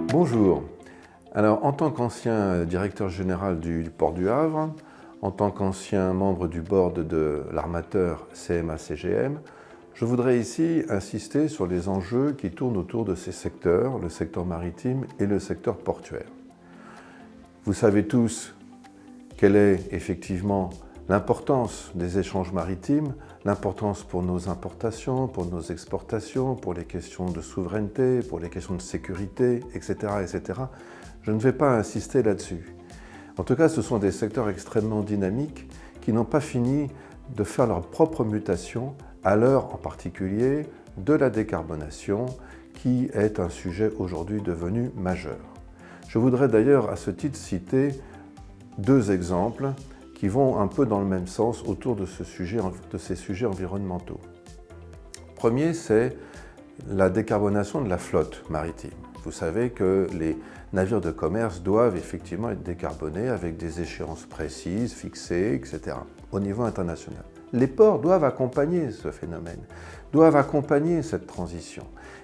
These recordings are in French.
Bonjour. Alors, en tant qu'ancien directeur général du port du Havre, en tant qu'ancien membre du board de l'armateur CMA-CGM, je voudrais ici insister sur les enjeux qui tournent autour de ces secteurs, le secteur maritime et le secteur portuaire. Vous savez tous quelle est effectivement l'importance des échanges maritimes, l'importance pour nos importations, pour nos exportations, pour les questions de souveraineté, pour les questions de sécurité, etc., etc. Je ne vais pas insister là-dessus. En tout cas, ce sont des secteurs extrêmement dynamiques qui n'ont pas fini de faire leur propre mutation à l'heure en particulier de la décarbonation qui est un sujet aujourd'hui devenu majeur. Je voudrais d'ailleurs à ce titre citer deux exemples qui vont un peu dans le même sens autour de ces sujets environnementaux. Premier, c'est la décarbonation de la flotte maritime. Vous savez que les navires de commerce doivent effectivement être décarbonés avec des échéances précises, fixées, etc. au niveau international. Les ports doivent accompagner ce phénomène, doivent accompagner cette transition.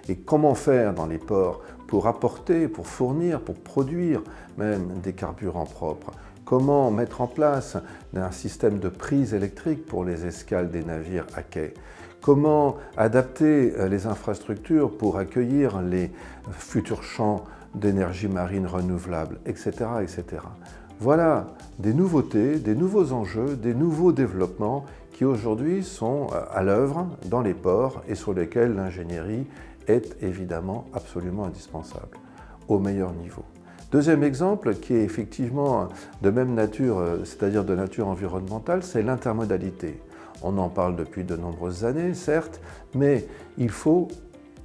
Et comment faire dans les ports pour apporter, pour fournir, pour produire même des carburants propres? Comment mettre en place un système de prise électrique pour les escales des navires à quai? Comment adapter les infrastructures pour accueillir les futurs champs d'énergie marine renouvelable, etc., etc. Voilà des nouveautés, des nouveaux enjeux, des nouveaux développements qui aujourd'hui sont à l'œuvre dans les ports et sur lesquels l'ingénierie est évidemment absolument indispensable, au meilleur niveau. Deuxième exemple, qui est effectivement de même nature, c'est-à-dire de nature environnementale, c'est l'intermodalité. On en parle depuis de nombreuses années, certes, mais il faut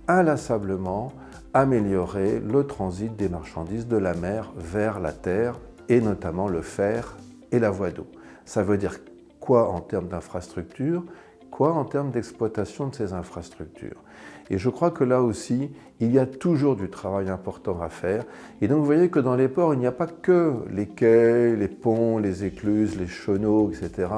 inlassablement améliorer le transit des marchandises de la mer vers la terre, et notamment le fer et la voie d'eau. Ça veut dire quoi en termes d'infrastructures, quoi en termes d'exploitation de ces infrastructures. Et je crois que là aussi, il y a toujours du travail important à faire. Et donc vous voyez que dans les ports, il n'y a pas que les quais, les ponts, les écluses, les chenaux, etc.,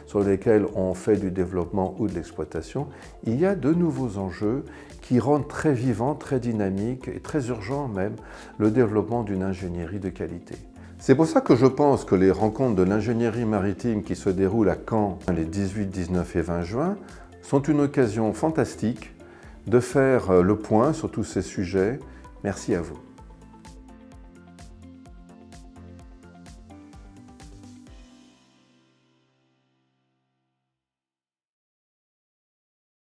sur lesquels on fait du développement ou de l'exploitation. Il y a de nouveaux enjeux qui rendent très vivant, très dynamique et très urgent même le développement d'une ingénierie de qualité. C'est pour ça que je pense que les rencontres de l'ingénierie maritime qui se déroulent à Caen les 18, 19 et 20 juin sont une occasion fantastique de faire le point sur tous ces sujets. Merci à vous.